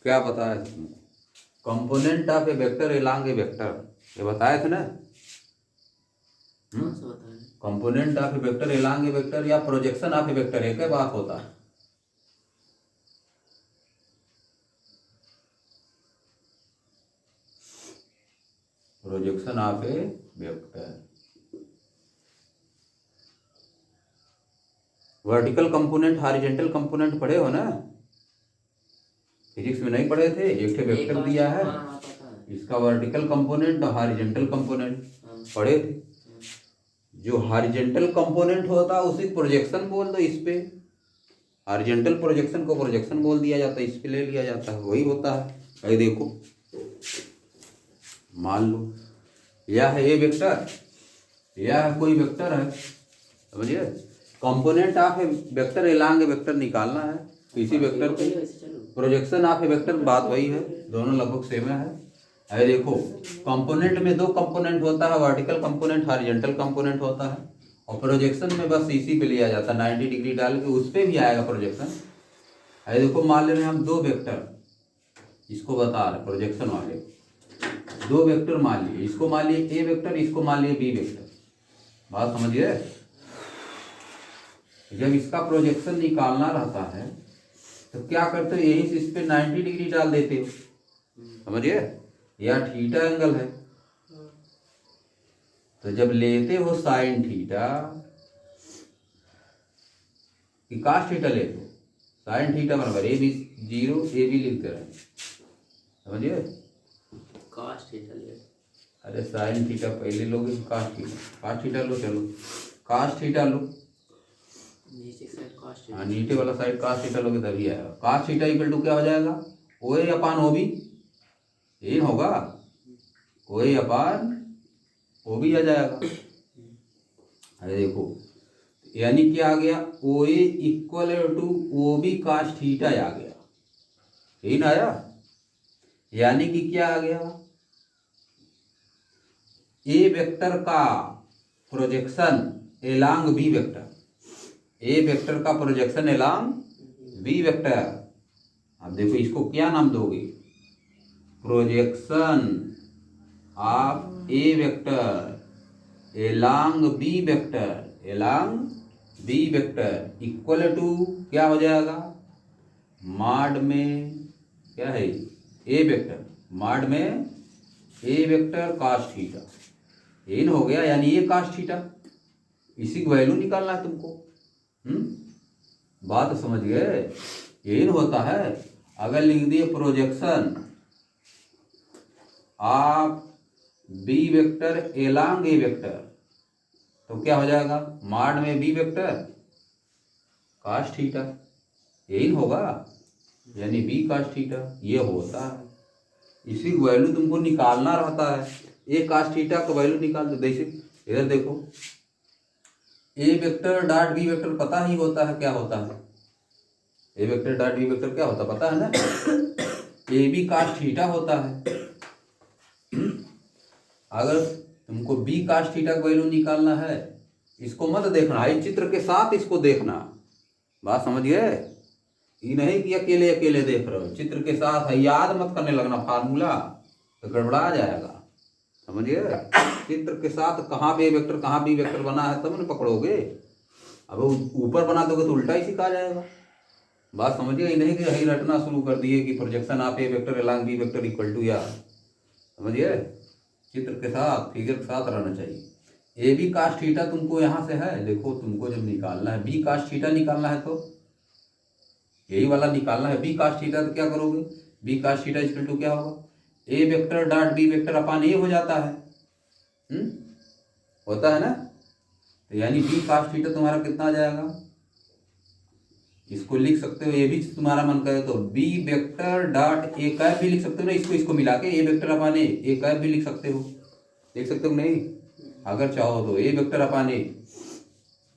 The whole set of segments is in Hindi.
क्या बताया तुमने? Component of A vector along A vector, ये बताए थे ना। कौन सा बताया? Component of A vector along A vector या प्रोजेक्शन ऑफ ए वेक्टर, एक ही बात होता है। Projection of A vector, vertical component horizontal component पढ़े हो ना, फिजिक्स में नहीं पढ़े थे? एक ठे वेक्टर दिया है, इसका वर्टिकल कंपोनेंट और हॉरिजॉन्टल कंपोनेंट पढ़े थे। जो हॉरिजॉन्टल कंपोनेंट होता है उसी प्रोजेक्शन बोल दो इस पे, हॉरिजॉन्टल प्रोजेक्शन को प्रोजेक्शन बोल दिया जाता है, इस पे ले लिया जाता है, वही होता है। ये देखो, मान लो यह है ए वेक्टर, यह कोई वेक्टर है, समझिए। Component of A vector along A vector निकालना है, किसी वेक्टर पे प्रोजेक्शन ऑफ ए वेक्टर, बात वही है, दोनों लगभग सेम है। अरे देखो, कंपोनेंट में दो कंपोनेंट होता है, वर्टिकल कंपोनेंट हॉरिजॉन्टल कंपोनेंट होता है, और प्रोजेक्शन में बस इसी पे लिया जाता है, 90 डिग्री डाल के उस पे भी आएगा प्रोजेक्शन। अरे देखो, मान ले रहे हम दो वेक्टर, इसको बता रहे प्रोजेक्शन वाले, दो वेक्टर मान लिए, इसको मान लिए ए वेक्टर, इसको मान लिए बी वेक्टर, बात समझिए। जब इसका प्रोजेक्शन निकालना रहता है तो क्या करते हो, यहीं से इस पे 90 डिग्री डाल देते हो, समझिए। यह थीटा एंगल है, तो जब लेते हो साइन थीटा कि कास थीटा लेते हो, साइन थीटा बराबर ए बी 0, ए बी लिखते रहे, समझिए। कास थीटा ले, अरे साइन थीटा पहले लोगे, कास थीटा लो, चलो कास थीटा लो, नीचे साइड कास थीटा, हाँ नीचे वाला साइड कास थीटा लोगे तभी आएगा। कास थीटा इक्वल टू क्या हो जाएगा, ओ ए अपान ओ बी, ये होगा, ओ ए अपान ओ बी आ जाएगा। अरे देखो, यानी क्या आ गया, O A equal to O B cos theta आ गया, यही ना आया। यानी कि क्या आ गया, ए वेक्टर का projection along B vector, a vector का प्रोजेक्शन एलॉन्ग बी वेक्टर। अब देखो इसको क्या नाम दोगे, projection of A vector along B vector, along B vector equal to क्या हो जाएगा, मॉड में क्या है ए वेक्टर, मॉड में ए वेक्टर कास थीटा, यही हो गया। यानी ये कास थीटा, इसी की वैल्यू निकालना है तुमको। बात समझ गए, यही होता है। अगर लिख दिए projection of B vector along A vector, तो क्या हो जाएगा, मॉड में बी वेक्टर कास थीटा, यही होगा, यानी बी कास थीटा, ये होता है। इसी वैल्यू तुमको निकालना रहता है, ए कास थीटा का वैल्यू निकाल दो। जैसे इधर देखो, a vector dot B vector पता ही होता है क्या होता है, a vector dot B vector क्या होता है पता है ना, ए बी कास थीटा होता है। अगर तुमको बी कास थीटा का वैल्यू निकालना है, इसको मत देखना, इस चित्र के साथ इसको देखना, बात समझ गए। ये नहीं कि अकेले अकेले देख रहे हो, चित्र के साथ है, याद मत करने लगना फार्मूला, तो गड़बड़ा जाएगा, समझिए। चित्र के साथ कहाँ पे वेक्टर कहाँ बी वेक्टर बना है तब ना पकड़ोगे, अब ऊपर बना दोगे तो उल्टा ही सिखा जाएगा, बात समझिए। ये नहीं कि यही रटना शुरू कर दिए कि projection of A vector along B vector equal to, या समझिए, चित्र के साथ फिगर के साथ रहना चाहिए। ए बी कास थीटा तुमको यहाँ से है, देखो तुमको जब निकालना है बी कास थीटा निकालना है, तो यही वाला निकालना है बी कास थीटा, तो क्या करोगे, B cos theta equal to क्या होगा, A vector dot B vector upon A हो जाता है, होता है ना। तो यानी बी कास थीटा तुम्हारा कितना आ जाएगा, इसको लिख सकते हो, ये भी तुम्हारा मन करे तो B vector dot A cap भी लिख सकते हो ना, इसको इसको मिला के ए वेक्टर अपान ए कैप भी लिख सकते हो, लिख सकते हो नहीं, अगर चाहो तो ए वेक्टर अपान ए,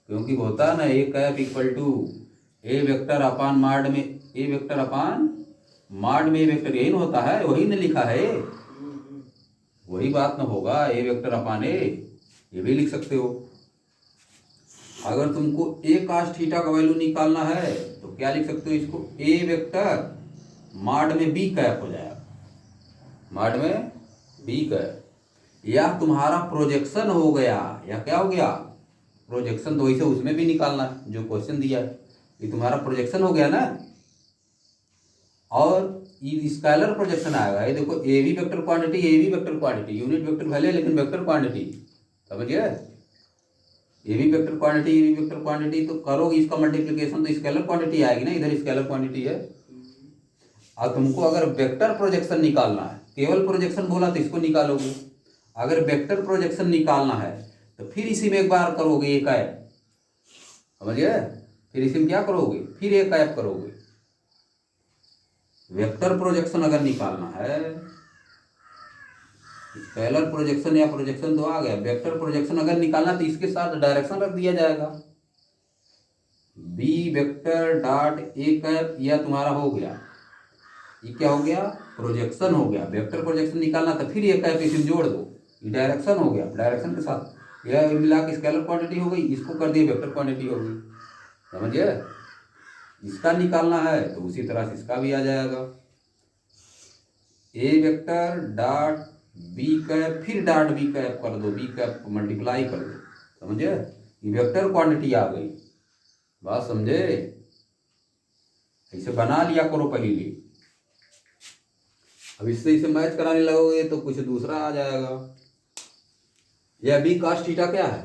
क्योंकि होता है ना a cap equal to a vector upon mod में ए वेक्टर अपान माड में ए वेक्टर, यही ना होता है, वही ने लिखा है, वही बात ना होगा, ए वेक्टर अपान ए, ये भी लिख सकते हो। अगर तुमको ए कास थीटा का वैल्यू निकालना है तो क्या लिख सकते हो, इसको ए वेक्टर मॉड में बी कैप हो जाएगा, मॉड में बी कैप। यह तुम्हारा प्रोजेक्शन हो गया, या क्या हो गया, प्रोजेक्शन। तो वैसे उसमें भी निकालना है जो क्वेश्चन दिया है, ये तुम्हारा प्रोजेक्शन हो गया ना। और ये स्केलर प्रोजेक्शन आएगा, ये देखो A B vector quantity, A B vector quantity, unit vector भले लेकिन वेक्टर क्वांटिटी, समझिए। A B vector quantity, A B vector quantity, तो करोगे इसका मल्टीप्लिकेशन तो स्केलर क्वांटिटी आएगी ना, इधर स्केलर क्वांटिटी है। और तुमको अगर वेक्टर प्रोजेक्शन निकालना है, केवल प्रोजेक्शन बोला तो इसको निकालोगे, अगर वेक्टर प्रोजेक्शन निकालना है तो फिर इसी में एक बार करोगे एक ऐप, समझिए। फिर इसी में क्या करोगे, फिर एक ऐप करोगे। वेक्टर प्रोजेक्शन अगर निकालना है, स्केलर प्रोजेक्शन या प्रोजेक्शन तो आ गया, वेक्टर प्रोजेक्शन अगर निकालना तो इसके साथ डायरेक्शन रख दिया जाएगा, B vector dot A cap, यह तुम्हारा हो गया। ये क्या हो गया, प्रोजेक्शन हो गया। वेक्टर प्रोजेक्शन निकालना तो फिर ये कैप इसमें जोड़ दो, ये डायरेक्शन हो गया, डायरेक्शन के साथ यह मिला के स्केलर क्वांटिटी हो गई, इसको कर दिए वेक्टर क्वांटिटी हो गई, समझिए। इसका निकालना है तो उसी तरह से इसका भी आ जाएगा, ए वेक्टर डॉट बी कैप, फिर डॉट बी कैप कर दो, बी कैप मल्टीप्लाई कर दो, समझे। ये वेक्टर क्वांटिटी आ गई, बात समझे। ऐसे बना लिया करो पहले, अब इससे इसे मैच कराने लगोगे तो कुछ दूसरा आ जाएगा। यह बी कॉस थीटा क्या है,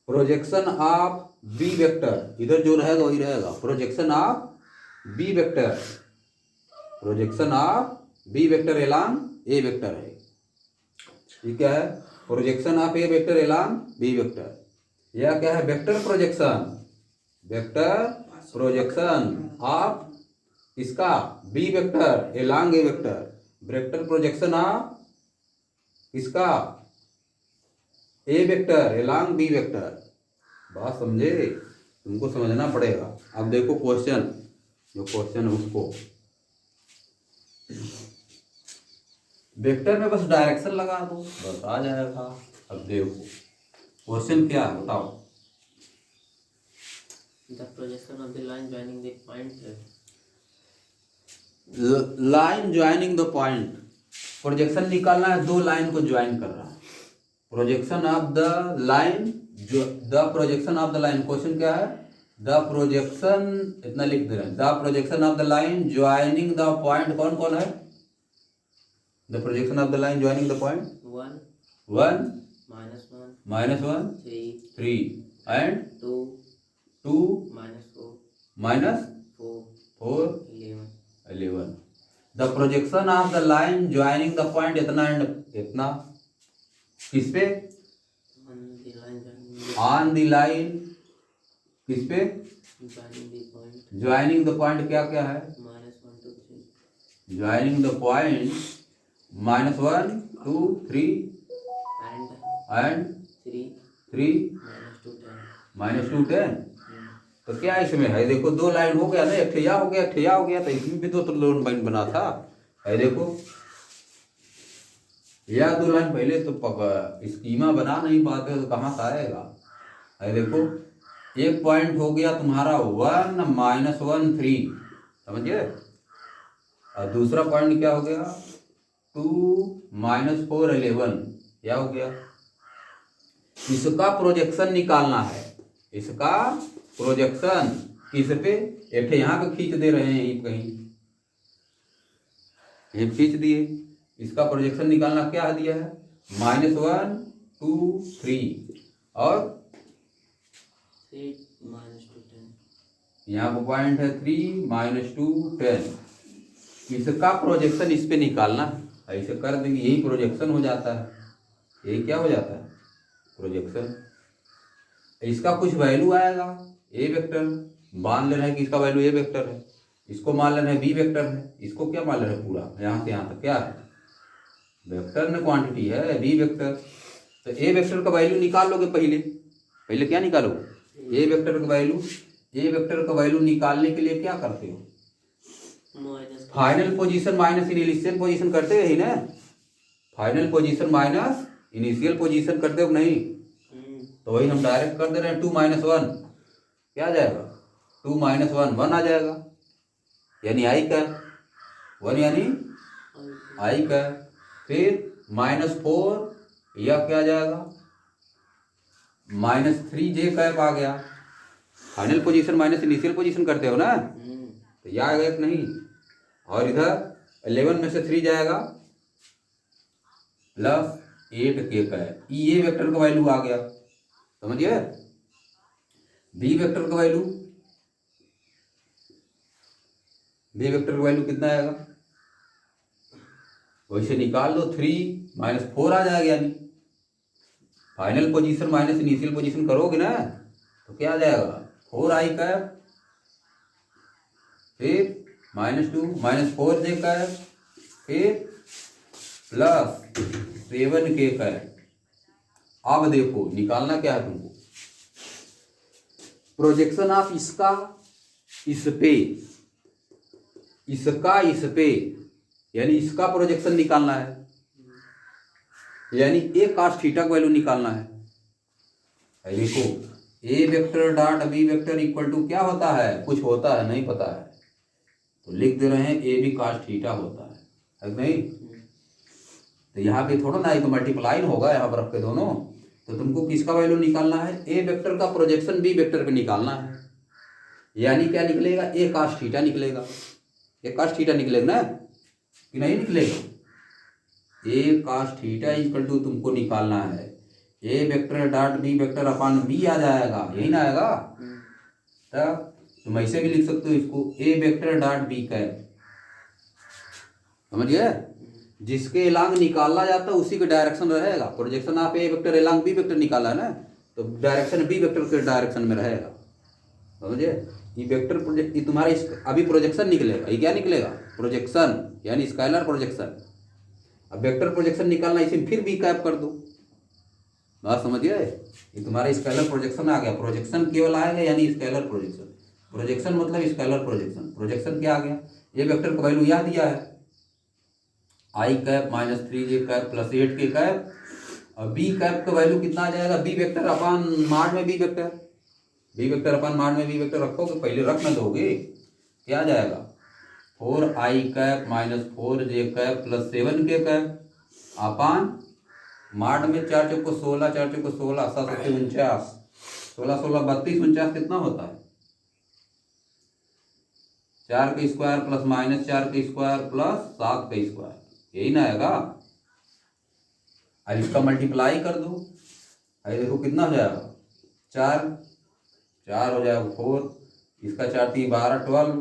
प्रोजेक्शन ऑफ बी वेक्टर, इधर जो रहेगा वही रहेगा, projection of B vector, projection of B vector along A vector है। ये क्या है, projection of A vector along B vector. यह क्या है, vector projection, vector projection of इसका b vector along A vector, vector projection of इसका a vector along B vector. बात समझे, तुमको समझना पड़ेगा। अब देखो क्वेश्चन, जो क्वेश्चन है उसको, वेक्टर में बस डायरेक्शन लगा दो, बस आ जाएगा। अब देखो क्वेश्चन क्या है, बताओ। The projection of the line joining the point है। Line joining the point, projection निकालना है, दो लाइन को ज्वाइन कर रहा है, projection of the line, the projection of the line. Question क्या है, द प्रोजेक्शन, इतना लिख दे रहे हैं, the projection of the line joining the point, कौन कौन है, the projection of the line joining the point, 1 1 -1 -1 3 and 2 2 -4 4 11 11। The projection of the line joining the point इतना एंड इतना, किस पे, ऑन द लाइन, किस पे, ज्वाइनिंग द पॉइंट क्या क्या है, -1 to 3 joining the point -1 2 3 and and 3 -2 -2 10। तो क्या इसमें है, देखो दो लाइन हो गया ना, एक ठिया हो गया, ठिया हो गया, तो इसमें भी दो तो लाइन बना था, है देखो। या दो लाइन पहले तो स्कीमा बना नहीं पाते तो कहाँ से आएगा, है देखो। एक पॉइंट हो गया तुम्हारा 1 -1 3, समझिए। और दूसरा पॉइंट क्या हो गया 2 -4 11, क्या हो गया। इसका प्रोजेक्शन निकालना है, इसका प्रोजेक्शन किस पे, एक यहाँ पे खींच दे रहे हैं, कहीं ये खींच दिए, इसका प्रोजेक्शन निकालना क्या दिया है, -1 2 3 और 3 -2 10, यहाँ पर पॉइंट है 3 -2 10। इसका प्रोजेक्शन इस पे निकालना है, ऐसे कर देंगे, यही प्रोजेक्शन हो जाता है, यही क्या हो जाता है, प्रोजेक्शन। इसका कुछ वैल्यू आएगा, ए वेक्टर मान लेना है कि इसका वैल्यू ए वेक्टर है, इसको मान लेना है बी वेक्टर है, इसको क्या मान लेना है, पूरा यहाँ से यहाँ तक क्या है, वेक्टर में क्वांटिटी है बी वेक्टर। तो ए वेक्टर का वैल्यू निकाल लोगे, पहले क्या निकालोगे, ए वेक्टर का वैल्यू। ए वेक्टर का वैल्यू निकालने के लिए क्या करते हो, final position minus initial position करते ही ना, final position minus initial position करते हो नहीं, तो वही हम डायरेक्ट कर दे रहे हैं। 2 -1 क्या आ जाएगा, 2 -1 1 आ जाएगा, यानी आई कैप, 1 यानी आई कैप, फिर -4 या क्या जाएगा -3 कैप आ गया। Final position minus initial position करते हो ना, तो यह आएगा कि नहीं। और इधर 11 में से 3 जाएगा +8 कैप। ये वेक्टर का वैल्यू आ गया, समझिए। बी वेक्टर का वैल्यू, बी वेक्टर का वैल्यू कितना आएगा, वैसे निकाल लो। 3 - 4 आ जाएगा, यानी final position minus initial position करोगे ना, तो क्या आ जाएगा 4i कैप, फिर -2 -4j कैप, फिर +7k कैप। अब देखो निकालना क्या है तुमको, प्रोजेक्शन ऑफ इसका इस पे, इसका इस पे, यानी इसका प्रोजेक्शन निकालना है, यानी ए cos थीटा का वैल्यू निकालना है। देखो a vector dot B vector equal to क्या होता है, कुछ होता है नहीं पता है तो लिख दे रहे हैं ए बी cos थीटा होता है कि नहीं। तो यहाँ पे थोड़ा ना, एक मल्टीप्लाइन होगा यहाँ पर रख के दोनों, तो तुमको किसका वैल्यू निकालना है, ए वेक्टर का प्रोजेक्शन बी वेक्टर पे निकालना है। यानी क्या निकलेगा, ए cos थीटा निकलेगा, ए cos थीटा निकलेगा ना कि नहीं निकलेगा। A cos theta equal to तुमको निकालना है a vector dot B vector upon b आ जाएगा, यही ना आएगा। तब तुम ऐसे भी लिख सकते हो इसको, ए वेक्टर डॉट बी कैप, समझिए। जिसके एलांग निकाला जाता है उसी का डायरेक्शन रहेगा। प्रोजेक्शन आप ए वेक्टर एलांग बी वेक्टर निकाला है ना, तो डायरेक्शन बी वेक्टर के डायरेक्शन में रहेगा, समझिए। ये वेक्टर प्रोजेक्ट, ये तुम्हारा अभी प्रोजेक्शन निकलेगा, ये क्या निकलेगा, प्रोजेक्शन यानी स्केलर प्रोजेक्शन। अब वेक्टर प्रोजेक्शन निकालना, इसे फिर बी कैप कर दो, बात समझिए। ये तुम्हारा स्केलर प्रोजेक्शन आ गया, प्रोजेक्शन केवल आएगा यानी स्केलर प्रोजेक्शन। प्रोजेक्शन मतलब स्केलर प्रोजेक्शन। प्रोजेक्शन क्या आ गया, ये वेक्टर का वैल्यू यह दिया है i cap -3j cap +8k cap. और बी कैप का वैल्यू कितना आ जाएगा, बी वेक्टर अपान माड में b vector, b vector upon mod में बी वेक्टर रखोगे, पहले रख ना दोगे, क्या आ जाएगा 4i cap -4j cap +7k cap अपान माड में 4 चौको 16, 4 चौको 16, 7 7 49, 16 16 32 49 कितना होता है 4 का स्क्वायर प्लस -4 का स्क्वायर प्लस 7 का स्क्वायर, यही ना आएगा। अब इसका मल्टीप्लाई कर दो, अरे देखो कितना हो जाएगा 4 4 हो जाएगा 4, इसका 4 3 12 12,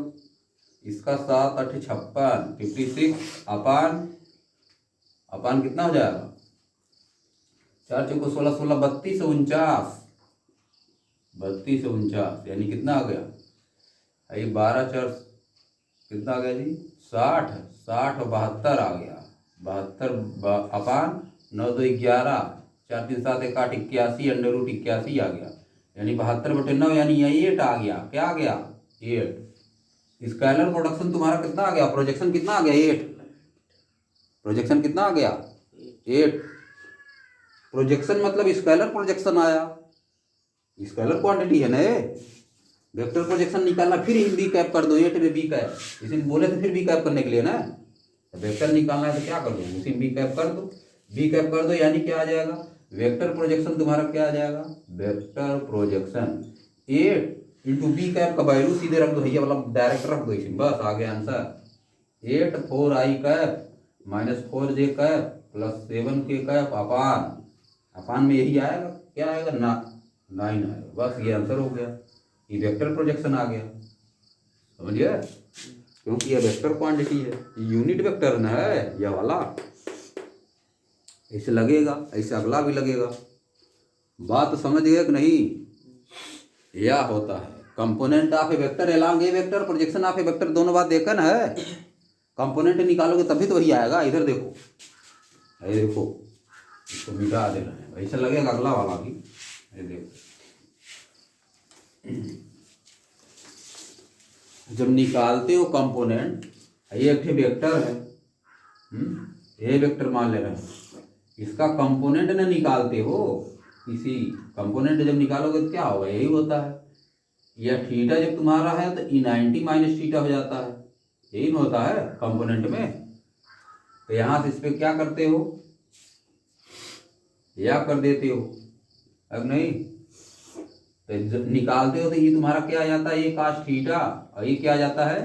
इसका 7 8 56 56 अपान अपान कितना हो जाएगा 4 चौको 16 16 32 49, 32 49 यानी कितना आ गया, ये 12 4 कितना आ गया जी 60 60 और 72 आ गया, 72 अपान 9 2 11, 4 3 7 1 8 81 √81 आ गया, यानी 72/9 यानी 8 आ गया। क्या आ गया 8। स्केलर प्रोडक्शन तुम्हारा कितना आ गया, प्रोजेक्शन कितना आ गया 8, प्रोजेक्शन कितना आ गया 8। प्रोजेक्शन मतलब स्केलर प्रोजेक्शन आया, स्केलर क्वांटिटी है ना। वेक्टर प्रोजेक्शन निकालना, फिर बी कैप कर दो, 8 में बी कैप, इसी बोले तो फिर बी कैप करने के लिए ना, तो वेक्टर निकालना है तो क्या कर दो, उसी बी कैप कर दो, बी कैप कर दो, यानी क्या आ जाएगा वेक्टर प्रोजेक्शन तुम्हारा क्या आ जाएगा, vector projection 8 into B cap का वैल्यू सीधे रख दो, भैया मतलब डायरेक्ट रख दो इसी, बस आ गया answer 8 4i cap -4j cap +7k cap upon में यही आएगा, क्या आएगा 9 आएगा, बस ये आंसर हो गया। ये वेक्टर प्रोजेक्शन आ गया, समझिए, क्योंकि ये वेक्टर क्वांटिटी है, यूनिट वेक्टर ना है यह वाला, ऐसे लगेगा, ऐसे अगला भी लगेगा। बात समझ गए कि नहीं। यह होता है component of A vector along A vector, projection of A vector, दोनों बात देखा ना है। कंपोनेंट निकालोगे तभी तो वही आएगा। इधर देखो, ये देखो, इसको मिटा देना है, ऐसा लगेगा अगला वाला भी, ये देखो। जब निकालते हो कंपोनेंट, ये एक वेक्टर है, ये वेक्टर मान ले रहे हैं, इसका कंपोनेंट ना निकालते हो, इसी कंपोनेंट जब निकालोगे तो क्या होगा, यही होता है। यह थीटा जब तुम्हारा है तो E90 - थीटा हो जाता है, यही न होता है कंपोनेंट में। तो यहाँ से इस पे क्या करते हो, या कर देते हो, अब नहीं तो जब निकालते हो तो ये तुम्हारा क्या आ जाता है, ये काश थीटा, और ये क्या आ जाता है,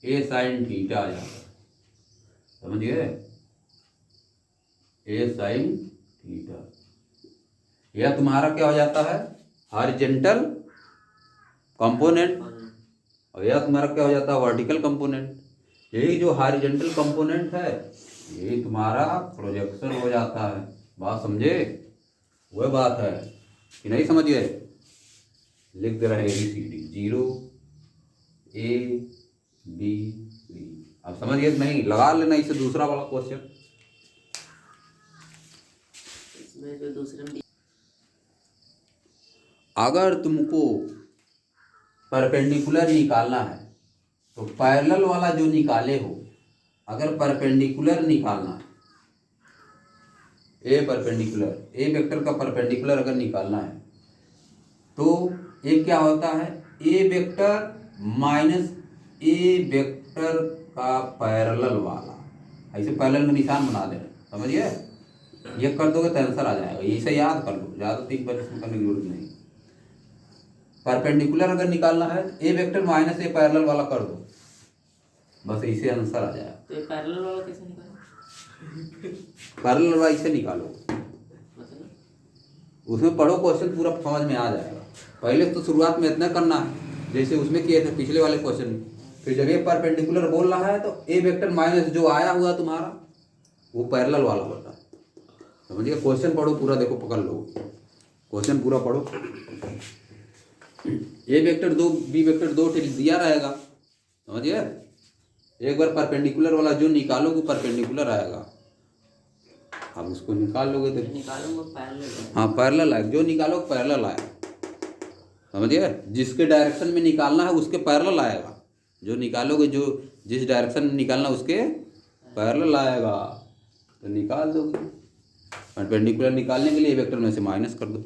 ए साइन थीटा आ जाता है। समझिए, ए साइन थीटा। यह तुम्हारा क्या हो जाता है, हॉरिजॉन्टल कंपोनेंट, और यह तुम्हारा क्या हो जाता है, वर्टिकल कंपोनेंट। यही जो हॉरिजॉन्टल कंपोनेंट है यही तुम्हारा प्रोजेक्शन हो जाता है। बात समझे, वह बात है कि नहीं समझिए। लिख दे रहे ABCD 0 A B C। अब समझिए नहीं, लगा लेना इसे दूसरा वाला क्वेश्चन। इसमें जो दूसरे में अगर तुमको परपेंडिकुलर निकालना है तो पैरेलल वाला जो निकाले हो, अगर परपेंडिकुलर निकालना है, ए परपेंडिकुलर, ए वेक्टर का परपेंडिकुलर अगर निकालना है तो ये क्या होता है, a vector minus A vector का पैरेलल वाला। ऐसे पैरेलल का निशान बना देना, समझिए। ये कर दोगे तो आंसर आ जाएगा, इसे याद कर लो, ज़्यादा 3 परिश्रम करने की जरूरत नहीं। परपेंडिकुलर अगर निकालना है a vector minus A parallel वाला कर दो, बस इसे आंसर आ जाएगा। तो ये पैरेलल वाला कैसे निकालें? पैरेलल वाला इसे निकालो, मतलब उसमें पढ़ो, क्वेश्चन पूरा समझ में आ जाएगा। पहले तो शुरुआत में इतना करना है जैसे उसमें किए थे पिछले वाले क्वेश्चन में। फिर जब ये परपेंडिकुलर बोल रहा है तो ए वेक्टर माइनस जो आया हुआ तुम्हारा वो पैरेलल वाला होता है। समझिए, क्वेश्चन पढ़ो पूरा, देखो पकड़ लो, क्वेश्चन पूरा पढ़ो। ए वेक्टर 2 बी वेक्टर 2 दिया रहेगा, समझिए। एक बार परपेंडिकुलर वाला जो निकालोगे परपेंडिकुलर आएगा, अब उसको निकाल लोगे तो निकालूंगा पैरेलल। हाँ पैरेलल आएगा, जो निकालो पैरेलल आएगा, समझिए। जिसके डायरेक्शन में निकालना है उसके पैरेलल आएगा, जो निकालोगे, जो जिस डायरेक्शन में निकालना उसके पैरेलल आएगा, तो निकाल दोगे। परपेंडिकुलर निकालने के लिए वेक्टर में से माइनस कर दो।